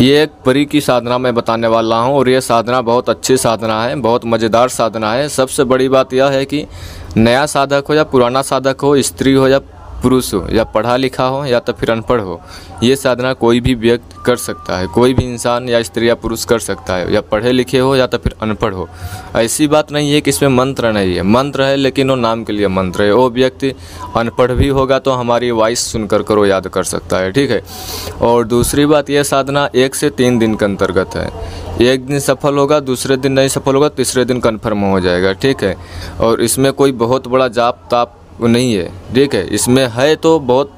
ये एक परी की साधना मैं बताने वाला हूँ और ये साधना बहुत अच्छी साधना है, बहुत मज़ेदार साधना है। सबसे बड़ी बात यह है कि नया साधक हो या पुराना साधक हो, स्त्री हो या पुरुष हो, या पढ़ा लिखा हो या तो फिर अनपढ़ हो, ये साधना कोई भी व्यक्ति कर सकता है। कोई भी इंसान या स्त्री या पुरुष कर सकता है, या पढ़े लिखे हो या तो फिर अनपढ़ हो। ऐसी बात नहीं है कि इसमें मंत्र नहीं है, मंत्र है लेकिन वो नाम के लिए मंत्र है। वो व्यक्ति अनपढ़ भी होगा तो हमारी वॉइस सुनकर वो याद कर सकता है, ठीक है। और दूसरी बात, यह साधना 1 से 3 दिन के अंतर्गत है। एक दिन सफल होगा, दूसरे दिन नहीं सफल होगा, तीसरे दिन कन्फर्म हो जाएगा, ठीक है। और इसमें कोई बहुत बड़ा जाप ताप नहीं है, ठीक है। इसमें है तो बहुत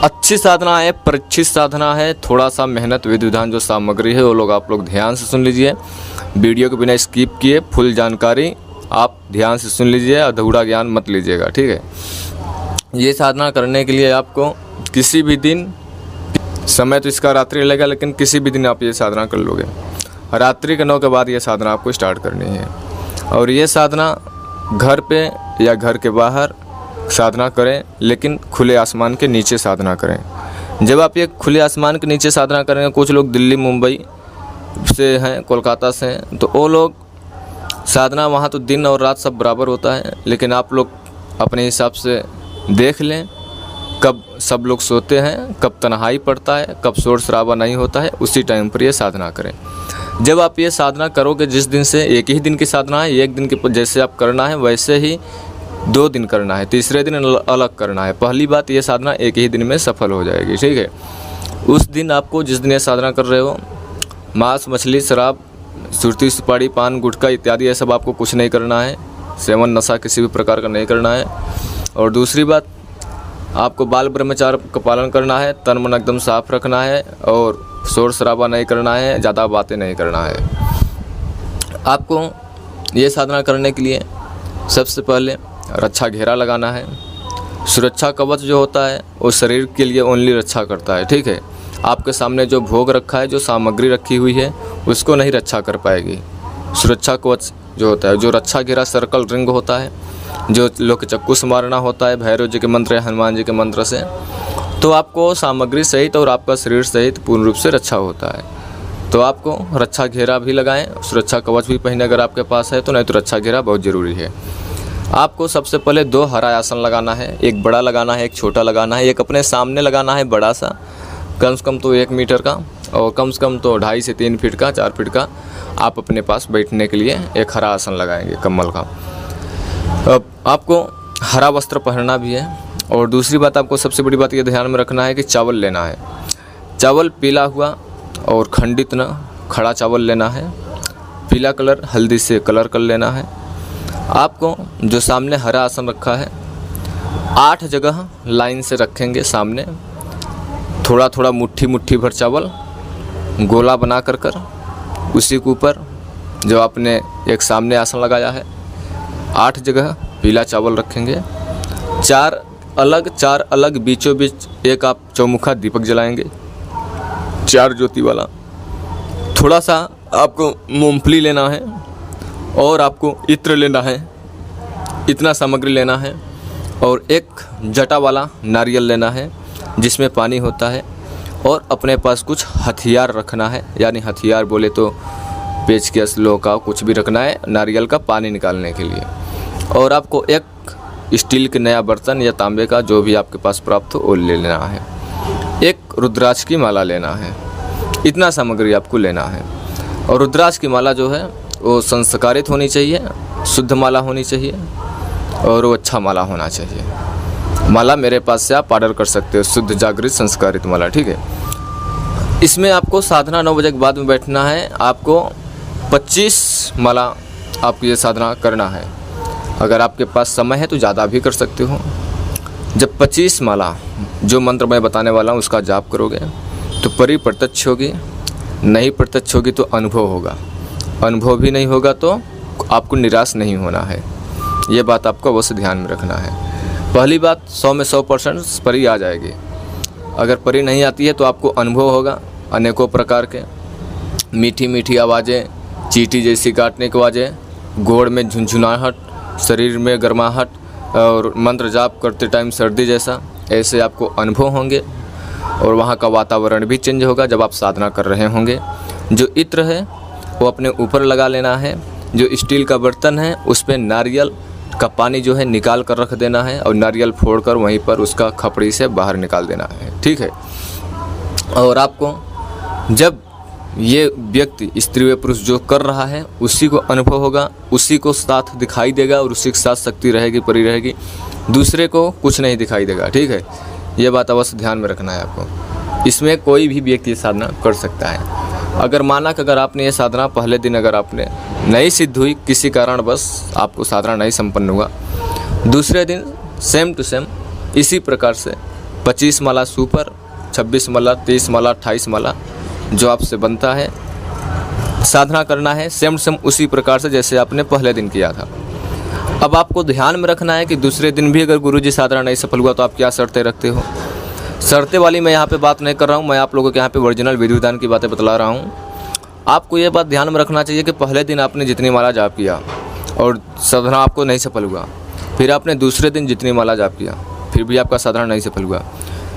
अच्छी साधना है, परीक्षित साधना है। थोड़ा सा मेहनत विधि विधान जो सामग्री है वो लोग आप लोग ध्यान से सुन लीजिए, वीडियो को बिना स्किप किए फुल जानकारी आप ध्यान से सुन लीजिए, अधूरा ज्ञान मत लीजिएगा, ठीक है। ये साधना करने के लिए आपको किसी भी दिन, समय तो इसका रात्रि लगेगा लेकिन किसी भी दिन आप ये साधना कर लोगे। रात्रि के 9 के बाद ये साधना आपको स्टार्ट करनी है। और ये साधना घर पे या घर के बाहर साधना करें, लेकिन खुले आसमान के नीचे साधना करें। जब आप ये खुले आसमान के नीचे साधना करेंगे, कुछ लोग दिल्ली मुंबई से हैं, कोलकाता से हैं, तो वो लोग साधना वहाँ तो दिन और रात सब बराबर होता है, लेकिन आप लोग अपने हिसाब से देख लें कब सब लोग सोते हैं, कब तन्हाई पड़ता है, कब शोर शराबा नहीं होता है, उसी टाइम पर ये साधना करें। जब आप ये साधना करोगे, जिस दिन से, एक ही दिन की साधना है, एक दिन के जैसे आप करना है वैसे ही 2 दिन करना है, तीसरे दिन अलग करना है। पहली बात, ये साधना एक ही दिन में सफल हो जाएगी, ठीक है। उस दिन आपको, जिस दिन ये साधना कर रहे हो, मांस मछली शराब सुरती सुपारी पान गुटखा इत्यादि ये सब आपको कुछ नहीं करना है। सेवन नशा किसी भी प्रकार का नहीं करना है। और दूसरी बात, आपको बाल ब्रह्मचार्य का पालन करना है, तन मन एकदम साफ रखना है और शोर शराबा नहीं करना है, ज़्यादा बातें नहीं करना है। आपको ये साधना करने के लिए सबसे पहले रक्षा घेरा लगाना है। सुरक्षा कवच जो होता है वो शरीर के लिए ओनली रक्षा करता है, ठीक है। आपके सामने जो भोग रखा है, जो सामग्री रखी हुई है, उसको नहीं रक्षा कर पाएगी। सुरक्षा कवच जो होता है, जो रक्षा घेरा सर्कल रिंग होता है, जो लोग चक्कू से मारना होता है भैरव जी के मंत्र या हनुमान जी के मंत्र से, तो आपको सामग्री सहित और आपका शरीर सहित पूर्ण रूप से रक्षा होता है। तो आपको रक्षा घेरा भी लगाएं, सुरक्षा कवच भी पहने अगर आपके पास है तो, नहीं तो रक्षा घेरा बहुत ज़रूरी है। आपको सबसे पहले 2 हरा आसन लगाना है, एक बड़ा लगाना है, एक छोटा लगाना है। एक अपने सामने लगाना है बड़ा सा, कम से कम तो 1 मीटर का, और कम से कम तो 2.5 से 3 फीट का, 4 फीट का आप अपने पास बैठने के लिए एक हरा आसन लगाएंगे कम्बल का। अब आपको हरा वस्त्र पहनना भी है। और दूसरी बात, आपको सबसे बड़ी बात ये ध्यान में रखना है कि चावल लेना है। चावल पीला हुआ और खंडित न, खड़ा चावल लेना है। पीला कलर हल्दी से कलर कर लेना है। आपको जो सामने हरा आसन रखा है, 8 जगह लाइन से रखेंगे सामने, थोड़ा थोड़ा मुट्ठी मुट्ठी भर चावल गोला बना कर उसी के ऊपर जो आपने एक सामने आसन लगाया है, 8 जगह पीला चावल रखेंगे। 4 अलग बीचों बीच एक आप चौमुखा दीपक जलाएंगे, 4 ज्योति वाला। थोड़ा सा आपको मूंगफली लेना है और आपको इत्र लेना है, इतना सामग्री लेना है। और एक जटा वाला नारियल लेना है जिसमें पानी होता है। और अपने पास कुछ हथियार रखना है, यानी हथियार बोले तो पेचकस लोहा कुछ भी रखना है नारियल का पानी निकालने के लिए। और आपको एक स्टील के नया बर्तन या तांबे का, जो भी आपके पास प्राप्त हो, वो ले लेना है। एक रुद्राक्ष की माला लेना है। इतना सामग्री आपको लेना है। और रुद्राक्ष की माला जो है वो संस्कारित होनी चाहिए, शुद्ध माला होनी चाहिए और वो अच्छा माला होना चाहिए। माला मेरे पास से आप ऑर्डर कर सकते हो, शुद्ध जागृत संस्कारित माला, ठीक है। इसमें आपको साधना 9 बजे के बाद में बैठना है। आपको 25 माला आपको ये साधना करना है। अगर आपके पास समय है तो ज़्यादा भी कर सकते हो। जब 25 माला जो मंत्र मैं बताने वाला हूँ उसका जाप करोगे तो परी प्रत्यक्ष होगी, नहीं प्रत्यक्ष होगी तो अनुभव होगा, अनुभव भी नहीं होगा तो आपको निराश नहीं होना है। ये बात आपको अवश्य ध्यान में रखना है। पहली बात, 100 में 100% परी आ जाएगी। अगर परी नहीं आती है तो आपको अनुभव होगा अनेकों प्रकार के, मीठी मीठी आवाज़ें, चींटी जैसी काटने की आवाज़ें, गोड़ में झुनझुनाहट, शरीर में गर्माहट और मंत्र जाप करते टाइम सर्दी जैसा, ऐसे आपको अनुभव होंगे। और वहाँ का वातावरण भी चेंज होगा जब आप साधना कर रहे होंगे। जो इत्र है वो अपने ऊपर लगा लेना है। जो स्टील का बर्तन है उस पर नारियल का पानी जो है निकाल कर रख देना है और नारियल फोड़कर वहीं पर उसका खपड़ी से बाहर निकाल देना है, ठीक है। और आपको जब ये व्यक्ति स्त्री व पुरुष जो कर रहा है उसी को अनुभव होगा, उसी को साथ दिखाई देगा और उसी के साथ शक्ति रहेगी, परी रहेगी, दूसरे को कुछ नहीं दिखाई देगा, ठीक है। ये बात अवश्य ध्यान में रखना है आपको। इसमें कोई भी व्यक्ति साधना कर सकता है। अगर माना कि अगर आपने ये साधना पहले दिन अगर आपने नहीं सिद्ध हुई, किसी कारण बस आपको साधना नहीं संपन्न हुआ, दूसरे दिन सेम टू सेम इसी प्रकार से 25 माला सुपर, 26 माला, 30 माला, 28 माला जो आपसे बनता है साधना करना है सेम टू सेम उसी प्रकार से जैसे आपने पहले दिन किया था। अब आपको ध्यान में रखना है कि दूसरे दिन भी अगर गुरुजी साधना नहीं सफल हुआ तो आप क्या शर्तें रखते हो। शर्तें वाली मैं यहाँ पे बात नहीं कर रहा हूँ, मैं आप लोगों के यहाँ पे ओरिजिनल विधि विधान की बातें बतला रहा हूँ। आपको ये बात ध्यान में रखना चाहिए कि पहले दिन आपने जितनी माला जाप किया और साधना आपको नहीं सफल हुआ, फिर आपने दूसरे दिन जितनी माला जाप किया फिर भी आपका साधना नहीं सफल हुआ,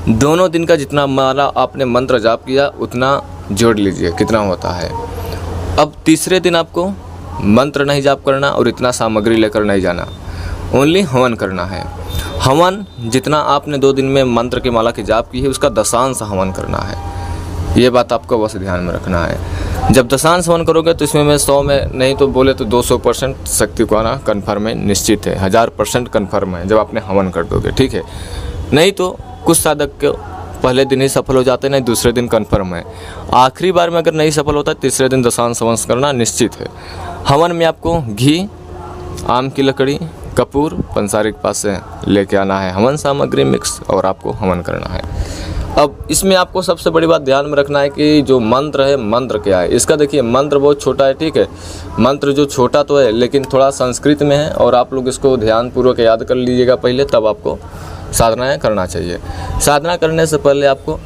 दोनों दिन का जितना माला आपने मंत्र जाप किया उतना जोड़ लीजिए कितना होता है। अब तीसरे दिन आपको मंत्र नहीं जाप करना और इतना सामग्री लेकर नहीं जाना, ओनली हवन करना है। हवन जितना आपने 2 दिन में मंत्र की माला की जाप की है उसका दशांश हवन करना है। ये बात आपको बस ध्यान में रखना है। जब दशांश हवन करोगे तो इसमें मैं 100 में नहीं तो बोले तो 200% शक्ति को आना कन्फर्म है, निश्चित है, 1000% कन्फर्म है जब आपने हवन कर दोगे, ठीक है। नहीं तो कुछ साधक के पहले दिन ही सफल हो जाते हैं, नहीं दूसरे दिन कन्फर्म है। आखिरी बार में अगर नहीं सफल होता तीसरे दिन दशांश हवन करना निश्चित है। हवन में आपको घी, आम की लकड़ी, कपूर, पंसारी के पास से लेके आना है, हवन सामग्री मिक्स, और आपको हवन करना है। अब इसमें आपको सबसे बड़ी बात ध्यान में रखना है कि जो मंत्र है, मंत्र क्या है इसका। देखिए मंत्र बहुत छोटा है, ठीक है। मंत्र जो छोटा तो है लेकिन थोड़ा संस्कृत में है और आप लोग इसको ध्यानपूर्वक याद कर लीजिएगा पहले, तब आपको साधनाएँ करना चाहिए। साधना करने से पहले आपको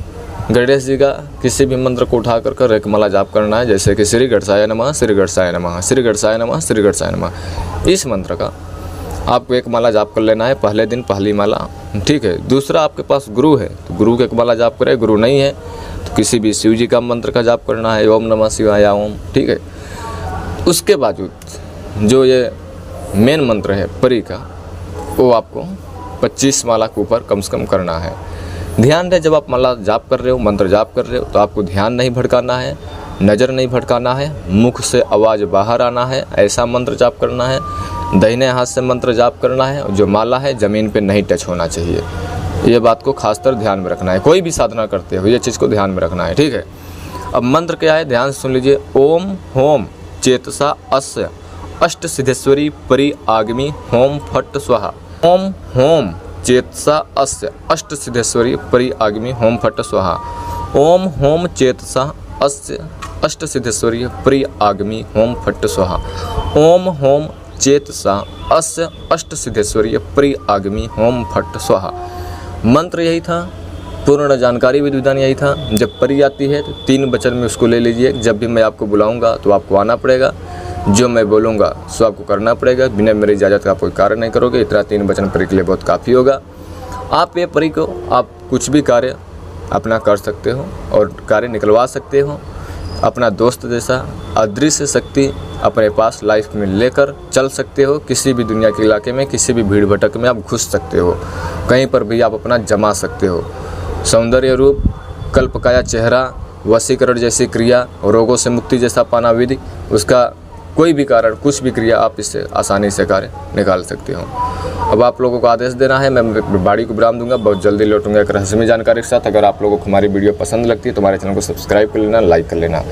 गणेश जी का किसी भी मंत्र को उठा कर एक माला जाप करना है, जैसे कि श्री गणेशाय नमः, श्री गणेशाय नमः, श्री गणेशाय नमः, श्री गणेशाय नमः। इस मंत्र का आपको एक माला जाप कर लेना है पहले दिन, पहली माला, ठीक है। दूसरा आपके पास गुरु है तो गुरु के एक माला जाप करें, गुरु नहीं है तो किसी भी शिव जी का मंत्र का जाप करना है, ओम नमः शिवाय ओम, ठीक है। उसके बावजूद जो ये मेन मंत्र है परी का वो आपको 25 माला के ऊपर कम से कम करना है। ध्यान रहे जब आप माला जाप कर रहे हो, मंत्र जाप कर रहे हो तो आपको ध्यान नहीं भटकाना है, नज़र नहीं भटकाना है, मुख से आवाज़ बाहर आना है, ऐसा मंत्र जाप करना है। दाहिने हाथ से मंत्र जाप करना है और जो माला है ज़मीन पे नहीं टच होना चाहिए। ये बात को खासकर ध्यान में रखना है, कोई भी साधना करते हो ये चीज़ को ध्यान में रखना है, ठीक है। अब मंत्र क्या है ध्यान से सुन लीजिए। ओम होम चेतसा अस्य अष्ट सिद्धेश्वरी परि आगमी होम फट स्वाहा। ओम होम चेतसा अस्य अष्ट सिद्धेश्वरी परि आगमी होम फट स्वाहा। ओम होम चेतसा अस्य अष्ट सिद्धेश्वरी परि आगमी होम फट स्वाहा। ओम होम चेतसा अस्य अष्ट सिद्धेश्वरी परि आगमी होम फट स्वाहा। मंत्र यही था, पूर्ण जानकारी विधि विधान यही था। जब परी आती है तो 3 वचन में उसको ले लीजिए। जब भी मैं आपको बुलाऊंगा तो आपको आना पड़ेगा, जो मैं बोलूँगा सो आपको करना पड़ेगा, बिना मेरी इजाज़त का आप कोई कार्य नहीं करोगे। इतना 3 वचन परी के लिए बहुत काफ़ी होगा। आप ये परी को आप कुछ भी कार्य अपना कर सकते हो और कार्य निकलवा सकते हो। अपना दोस्त जैसा अदृश्य शक्ति अपने पास लाइफ में लेकर चल सकते हो। किसी भी दुनिया के इलाके में, किसी भी भीड़ भटक में आप घुस सकते हो, कहीं पर भी आप अपना जमा सकते हो। सौंदर्य रूप, कल्पकाया चेहरा, वशीकरण जैसी क्रिया, रोगों से मुक्ति जैसा पाना विधि, उसका कोई भी कारण, कुछ भी क्रिया आप इससे आसानी से कार्य निकाल सकते हो। अब आप लोगों को आदेश देना है, मैं बाड़ी को विराम दूंगा, बहुत जल्दी लौटूंगा एक रहस्यमय जानकारी के साथ। अगर आप लोगों को हमारी वीडियो पसंद लगती है तो हमारे चैनल को सब्सक्राइब कर लेना, लाइक कर लेना।